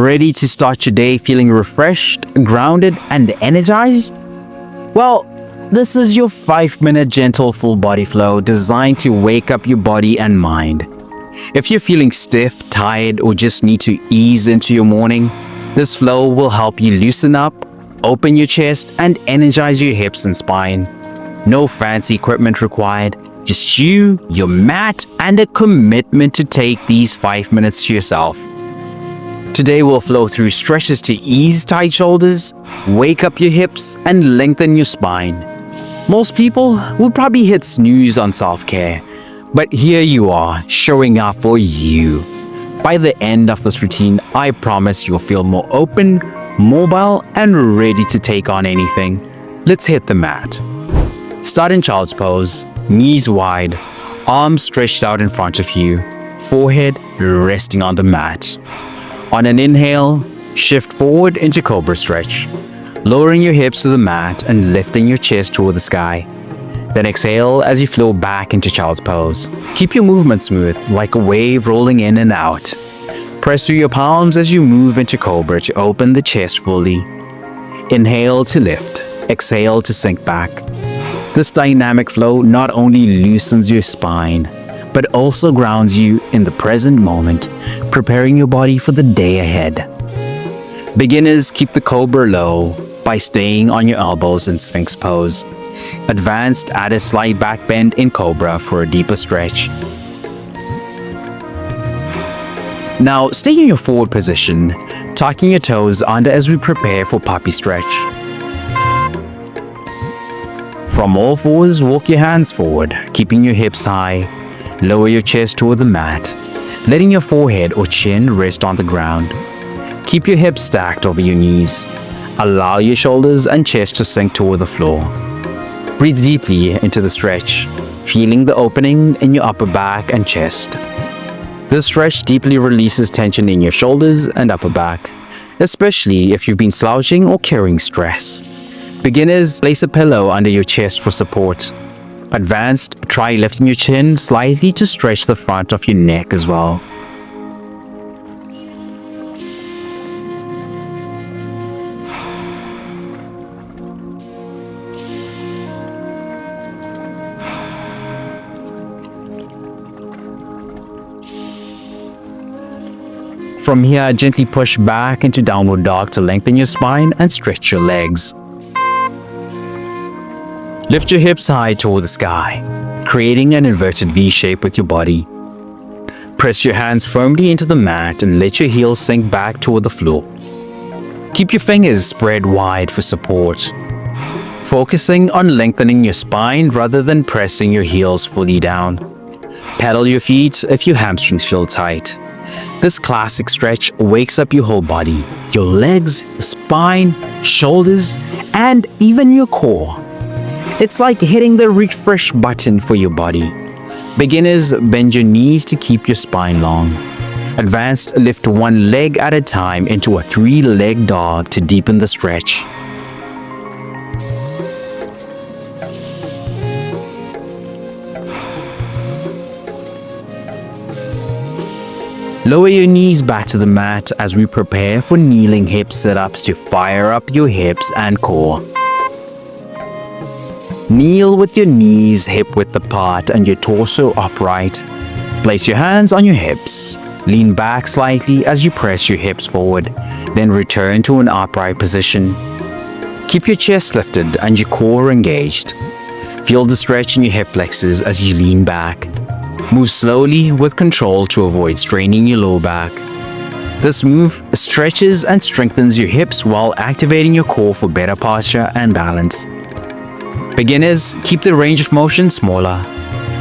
Ready to start your day feeling refreshed, grounded, and energized? Well, this is your 5-minute gentle full body flow designed to wake up your body and mind. If you're feeling stiff, tired, or just need to ease into your morning, this flow will help you loosen up, open your chest, and energize your hips and spine. No fancy equipment required, just you, your mat, and a commitment to take these 5 minutes to yourself. Today we'll flow through stretches to ease tight shoulders, wake up your hips, and lengthen your spine. Most people will probably hit snooze on self-care, but here you are, showing up for you. By the end of this routine, I promise you'll feel more open, mobile, and ready to take on anything. Let's hit the mat. Start in child's pose, knees wide, arms stretched out in front of you, forehead resting on the mat. On an inhale, shift forward into Cobra Stretch, lowering your hips to the mat and lifting your chest toward the sky. Then exhale as you flow back into child's pose. Keep your movement smooth, like a wave rolling in and out. Press through your palms as you move into Cobra to open the chest fully. Inhale to lift, exhale to sink back. This dynamic flow not only loosens your spine, but also grounds you in the present moment, preparing your body for the day ahead. Beginners keep the Cobra low by staying on your elbows in Sphinx pose. Advanced, add a slight back bend in Cobra for a deeper stretch. Now, stay in your forward position, tucking your toes under as we prepare for puppy stretch. From all fours, walk your hands forward, keeping your hips high. Lower your chest toward the mat, letting your forehead or chin rest on the ground. Keep your hips stacked over your knees. Allow your shoulders and chest to sink toward the floor. Breathe deeply into the stretch, feeling the opening in your upper back and chest. This stretch deeply releases tension in your shoulders and upper back, especially if you've been slouching or carrying stress. Beginners, place a pillow under your chest for support. Advanced, try lifting your chin slightly to stretch the front of your neck as well. From here, gently push back into downward dog to lengthen your spine and stretch your legs. Lift your hips high toward the sky, creating an inverted V shape with your body. Press your hands firmly into the mat and let your heels sink back toward the floor. Keep your fingers spread wide for support, focusing on lengthening your spine rather than pressing your heels fully down. Pedal your feet if your hamstrings feel tight. This classic stretch wakes up your whole body, your legs, spine, shoulders, and even your core. It's like hitting the refresh button for your body. Beginners, bend your knees to keep your spine long. Advanced, lift one leg at a time into a 3-leg dog to deepen the stretch. Lower your knees back to the mat as we prepare for kneeling hip sit-ups to fire up your hips and core. Kneel with your knees hip-width apart and your torso upright. Place your hands on your hips. Lean back slightly as you press your hips forward, then return to an upright position. Keep your chest lifted and your core engaged. Feel the stretch in your hip flexors as you lean back. Move slowly with control to avoid straining your low back. This move stretches and strengthens your hips while activating your core for better posture and balance. Beginners, keep the range of motion smaller.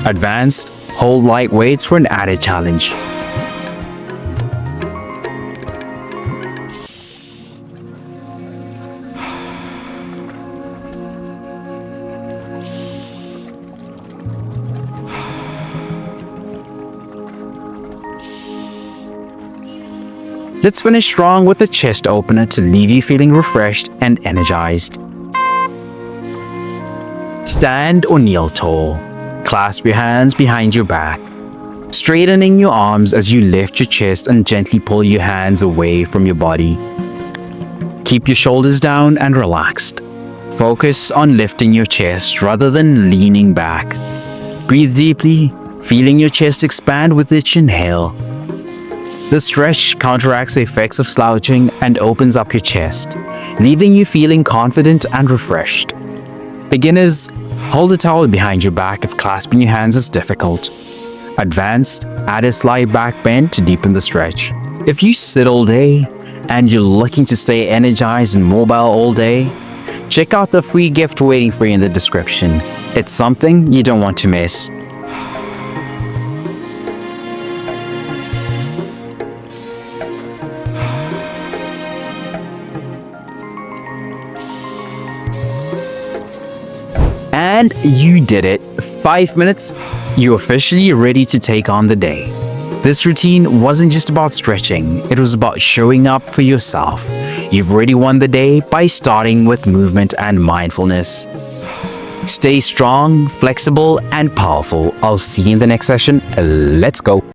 Advanced, hold light weights for an added challenge. Let's finish strong with a chest opener to leave you feeling refreshed and energized. Stand or kneel tall. Clasp your hands behind your back. straightening your arms as you lift your chest and gently pull your hands away from your body. Keep your shoulders down and relaxed. Focus on lifting your chest rather than leaning back. Breathe deeply, feeling your chest expand with each inhale. This stretch counteracts the effects of slouching and opens up your chest, leaving you feeling confident and refreshed. Beginners, hold a towel behind your back if clasping your hands is difficult. Advanced, add a slight back bend to deepen the stretch. If you sit all day and you're looking to stay energized and mobile all day, check out the free gift waiting for you in the description. It's something you don't want to miss. And you did it. 5 minutes, you're officially ready to take on the day. This routine wasn't just about stretching, it was about showing up for yourself. You've already won the day by starting with movement and mindfulness. Stay strong, flexible, and powerful. I'll see you in the next session. Let's go.